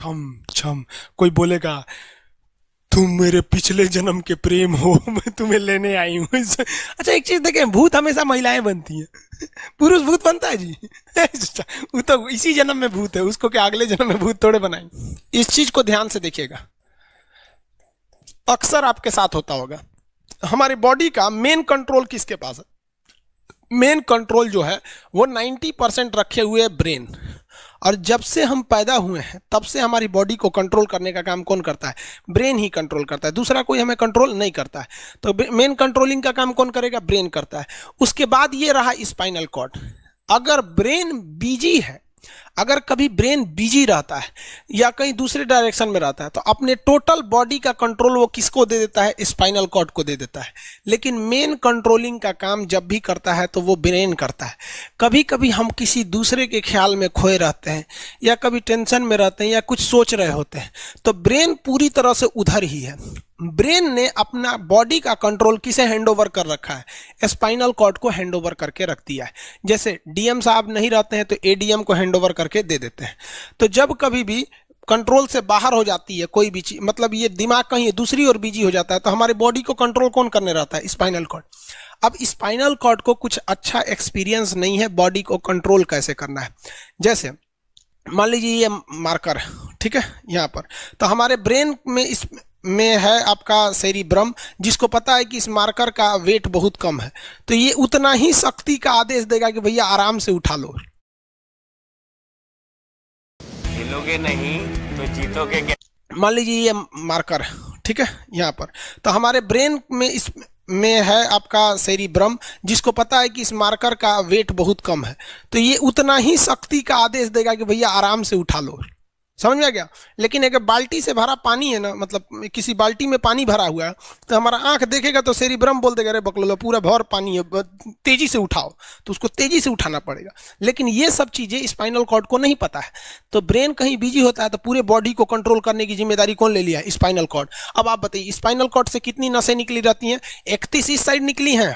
छम छम। कोई बोलेगा तुम मेरे पिछले जन्म के प्रेम हो, मैं तुम्हें लेने आई हूँ। अच्छा एक चीज देखें, भूत हमेशा महिलाएं बनती हैं, पुरुष भूत बनता है जी। वो तो इसी जन्म में भूत है, उसको क्या अगले जन्म में भूत थोड़े बनाएंगे। इस चीज को ध्यान से देखिएगा, अक्सर आपके साथ होता होगा। हमारी बॉडी का मेन कंट्रोल किसके पास है? मेन कंट्रोल जो है वो 90% रखे हुए ब्रेन। और जब से हम पैदा हुए हैं तब से हमारी बॉडी को कंट्रोल करने का काम कौन करता है? ब्रेन ही कंट्रोल करता है, दूसरा कोई हमें कंट्रोल नहीं करता है। तो मेन कंट्रोलिंग का काम कौन करेगा? ब्रेन करता है। उसके बाद ये रहा स्पाइनल कॉर्ड। अगर ब्रेन बिजी है, अगर कभी ब्रेन बिजी रहता है या कहीं दूसरे डायरेक्शन में रहता है, तो अपने टोटल बॉडी का कंट्रोल वो किसको दे देता है? स्पाइनल कॉर्ड को दे देता है। लेकिन मेन कंट्रोलिंग का काम जब भी करता है तो वो ब्रेन करता है। कभी कभी हम किसी दूसरे के ख्याल में खोए रहते हैं या कभी टेंशन में रहते हैं या कुछ सोच रहे होते हैं, तो ब्रेन पूरी तरह से उधर ही है। ब्रेन ने अपना बॉडी का कंट्रोल किसे हैंडओवर कर रखा है? स्पाइनल कॉर्ड को हैंडओवर करके रख दिया है। जैसे डीएम साहब नहीं रहते हैं तो एडीएम को हैंडओवर करके दे देते हैं। तो जब कभी भी कंट्रोल से बाहर हो जाती है कोई भी चीज, मतलब ये दिमाग कहीं दूसरी ओर बिजी हो जाता है, तो हमारे बॉडी को कंट्रोल कौन करने रहता है? Spinal cord. अब स्पाइनल कॉर्ड को कुछ अच्छा एक्सपीरियंस नहीं है बॉडी को कंट्रोल कैसे करना है। जैसे मान लीजिए ये मार्कर, ठीक है, यहाँ पर तो हमारे ब्रेन में इस में है आपका सेरिब्रम, जिसको पता है कि इस मार्कर का वेट बहुत कम है, तो ये उतना ही शक्ति का आदेश देगा कि भैया आराम से उठा लो। हिलोगे नहीं तो जीतोगे क्या? मान लीजिए ये मार्कर, ठीक है, यहाँ पर तो हमारे ब्रेन में इस में है आपका सेरिब्रम, जिसको पता है कि इस मार्कर का वेट बहुत कम है, तो ये उतना ही शक्ति का आदेश देगा कि भैया आराम से उठा लो। समझ में आ गया? लेकिन अगर बाल्टी से भरा पानी है ना, मतलब किसी बाल्टी में पानी भरा हुआ है, तो हमारा आंख देखेगा तो सेरिब्रम बोल देगा अरे बकलोला पूरा भर पानी है, तेजी से उठाओ, तो उसको तेजी से उठाना पड़ेगा। लेकिन ये सब चीजें स्पाइनल कॉर्ड को नहीं पता है, तो ब्रेन कहीं बिजी होता है तो पूरे बॉडी को कंट्रोल करने की जिम्मेदारी कौन ले लिया है? Spinal cord. अब आप बताइए स्पाइनल कॉर्ड से कितनी नसें निकली रहती हैं? 31 इस साइड निकली हैं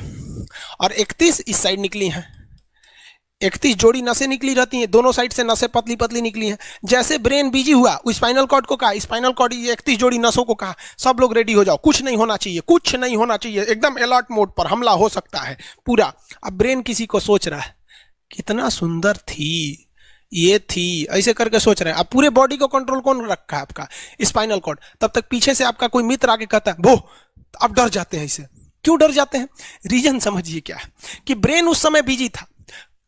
और 31 इस साइड निकली हैं। 31 जोड़ी नसें निकली रहती हैं, दोनों साइड से नसें पतली पतली निकली हैं। जैसे ब्रेन बिजी हुआ, स्पाइनल कॉर्ड को कहा, स्पाइनल कॉर्ड ये 31 जोड़ी नसों को कहा सब लोग रेडी हो जाओ, कुछ नहीं होना चाहिए, कुछ नहीं होना चाहिए, एकदम अलर्ट मोड पर, हमला हो सकता है पूरा। अब ब्रेन किसी को सोच रहा है कितना सुंदर थी ये थी, ऐसे करके सोच रहे हैं। अब पूरे बॉडी को कंट्रोल कौन रखा है? आपका स्पाइनल कॉर्ड। तब तक पीछे से आपका कोई मित्र आके कहता है वो, आप डर जाते हैं। इसे क्यों डर जाते हैं? रीजन समझिए क्या है कि ब्रेन उस समय बिजी था,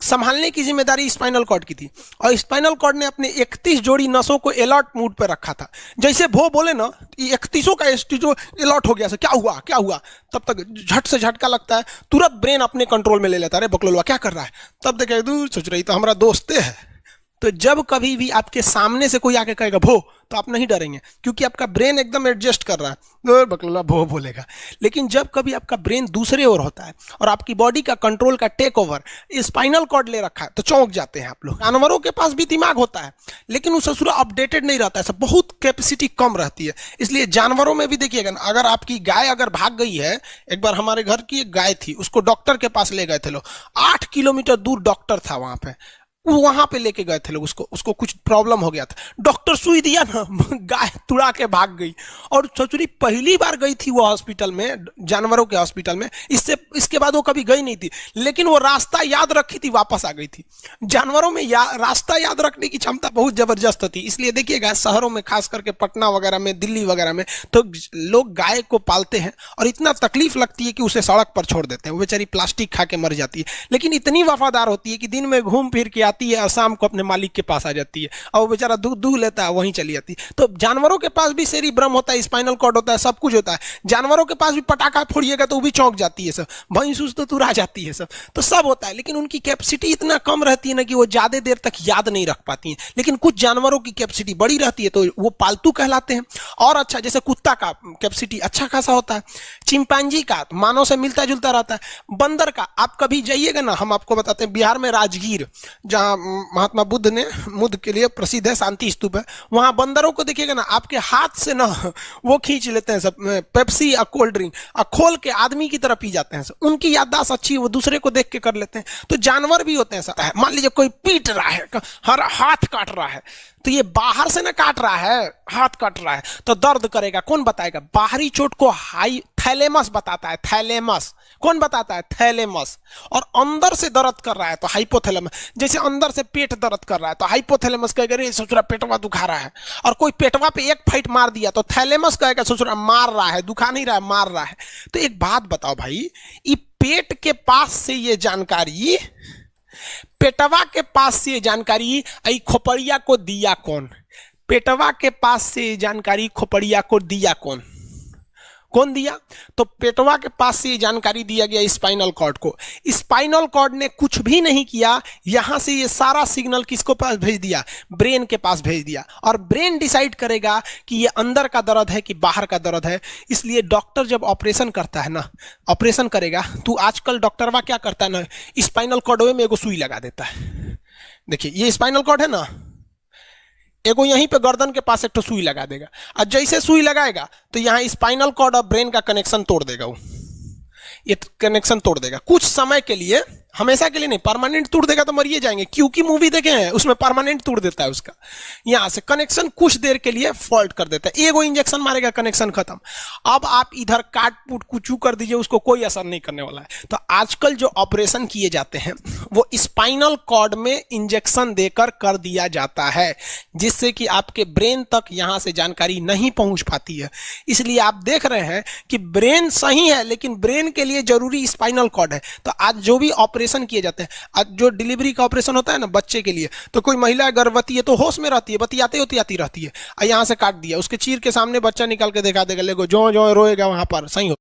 संभालने की जिम्मेदारी स्पाइनल कॉर्ड की थी, और स्पाइनल कॉर्ड ने अपने 31 जोड़ी नसों को अलर्ट मूड पर रखा था। जैसे वो बोले ना, 31 का जो अलर्ट हो गया, क्या हुआ क्या हुआ, तब तक झट से झटका लगता है, तुरंत ब्रेन अपने कंट्रोल में ले लेता है, अरे बकलोलवा क्या कर रहा है। तब देखे दूर सोच रही तो हमारा दोस्त है। तो जब कभी भी आपके सामने से कोई आके कहेगा भो, तो आप नहीं डरेंगे, क्योंकि आपका ब्रेन एकदम एडजस्ट कर रहा है, बकलोला भो बोलेगा। लेकिन जब कभी आपका ब्रेन दूसरे ओर होता है और आपकी बॉडी का कंट्रोल का टेक ओवर स्पाइनल कॉर्ड ले रखा है, तो चौंक जाते हैं आप लोग। जानवरों के पास भी दिमाग होता है, लेकिन वो ससुरा अपडेटेड नहीं रहता है, सब बहुत कैपेसिटी कम रहती है। इसलिए जानवरों में भी देखिएगा ना, अगर आपकी गाय अगर भाग गई है, एक बार हमारे घर की एक गाय थी, उसको डॉक्टर के पास ले गए थे लोग, 8 किलोमीटर दूर डॉक्टर था, वहां पे लेके गए थे लोग, उसको कुछ प्रॉब्लम हो गया था, डॉक्टर सुई दिया ना, गाय तुड़ा के भाग गई। और ससुरी पहली बार गई थी वो हॉस्पिटल में, जानवरों के हॉस्पिटल में, इसके बाद वो कभी गई नहीं थी, लेकिन वो रास्ता याद रखी थी, वापस आ गई थी। जानवरों में रास्ता याद रखने की क्षमता बहुत जबरदस्त थी। इसलिए देखिएगा शहरों में, खास करके पटना वगैरह में, दिल्ली वगैरह में, तो लोग गाय को पालते हैं और इतना तकलीफ लगती है कि उसे सड़क पर छोड़ देते हैं, वो बेचारी प्लास्टिक खा के मर जाती है, लेकिन इतनी वफादार होती है कि दिन में घूम फिर के आती है और शाम को अपने मालिक के पास आ जाती है, और वो बेचारा दूध लेता है, वहीं चली जाती है। तो जानवरों के पास भी सेरिब्रम होता है, स्पाइनल कॉर्ड होता है, सब कुछ होता है। जानवरों के पास भी पटाखा फोड़िएगा तो वो भी चौंक जाती है सब, भैंस तो तुरा जाती है सब, तो सब होता है। लेकिन उनकी कैपेसिटी इतना कम रहती है ना कि वो ज्यादा देर तक याद नहीं रख पाती हैं। लेकिन कुछ जानवरों की कैपेसिटी बड़ी रहती है, तो वो पालतू कहलाते हैं। और अच्छा, जैसे कुत्ता का कैपेसिटी अच्छा खासा होता है, चिंपांजी का मानव से मिलता जुलता रहता है, बंदर का। आप कभी जाइएगा ना, हम आपको बताते हैं, बिहार में राजगीर, जहाँ महात्मा बुद्ध ने बुद्ध के लिए प्रसिद्ध है, शांति स्तूप है, वहां बंदरों को देखिएगा ना, आपके हाथ से ना वो खींच लेते हैं सब पेप्सी या कोल्ड ड्रिंक, और खोल के आदमी की तरह पी जाते हैं सब। उनकी याददाश्त अच्छी है, वो दूसरे को देख के कर लेते हैं। तो जानवर भी होते हैं सब। मान लीजिए कोई पीट रहा है, हर हाथ काट रहा है, तो ये बाहर से ना काट रहा है, हाथ काट रहा है तो दर्द करेगा, कौन बताएगा? बाहरी चोट को हाई थैलेमस बताता है, थैलेमस। कौन बताता है? थैलेमस। और अंदर से दर्द कर रहा है तो हाइपोथैलेमस। जैसे अंदर से पेट दर्द कर रहा है तो हाइपोथैलेमस कहेगा रे ससुरा पेटवा दुखा रहा है, और कोई पेटवा पे एक फाइट मार दिया तो थैलेमस कहेगा ससुरा मार रहा है, दुखा नहीं रहा है, मार रहा है। तो एक बात बताओ भाई, ये पेट के पास से ये जानकारी, पेटवा के पास से जानकारी खोपड़िया को दिया कौन? पेटवा के पास से जानकारी खोपड़िया को दिया कौन? कौन दिया? तो पेटवा के पास से जानकारी दिया गया स्पाइनल कॉर्ड को। स्पाइनल कॉर्ड ने कुछ भी नहीं किया, यहां से ये सारा सिग्नल किसको पास भेज दिया? ब्रेन के पास भेज दिया। और ब्रेन डिसाइड करेगा कि ये अंदर का दर्द है कि बाहर का दर्द है। इसलिए डॉक्टर जब ऑपरेशन करता है ना, ऑपरेशन करेगा तो आजकल डॉक्टरवा क्या करता है ना, स्पाइनल कॉर्ड में एगो सुई लगा देता है। देखिए ये स्पाइनल कॉर्ड है ना, एगो यहीं पे गर्दन के पास एक तो सुई लगा देगा, और जैसे सुई लगाएगा तो यहाँ स्पाइनल कॉर्ड और ब्रेन का कनेक्शन तोड़ देगा। वो ये कनेक्शन तोड़ देगा कुछ समय के लिए, हमेशा के लिए नहीं। परमानेंट तोड़ देगा तो मरिए जाएंगे, क्योंकि मूवी देखे हैं उसमें परमानेंट तोड़ देता है उसका। यहां से कनेक्शन कुछ देर के लिए फॉल्ट कर देता है, एगो इंजेक्शन मारेगा, कनेक्शन खत्म। अब आप इधर काट पुट कुचू कर दीजिए, उसको कोई असर नहीं करने वाला है। तो आजकल जो ऑपरेशन किए जाते हैं वो स्पाइनल कॉर्ड में इंजेक्शन देकर कर दिया जाता है, जिससे कि आपके ब्रेन तक यहां से जानकारी नहीं पहुंच पाती है। इसलिए आप देख रहे हैं कि ब्रेन सही है, लेकिन ब्रेन के लिए जरूरी स्पाइनल कॉर्ड है। तो आज जो भी ऑपरेशन किए जाते हैं, आज जो डिलीवरी का ऑपरेशन होता है ना बच्चे के लिए, तो कोई महिला गर्भवती है तो होश में रहती है, बतियाते होती आती रहती है, यहां से काट दिया, उसके चीर के सामने बच्चा निकाल के दिखा देगा, लेगो जो जो रोएगा वहां पर सही हो।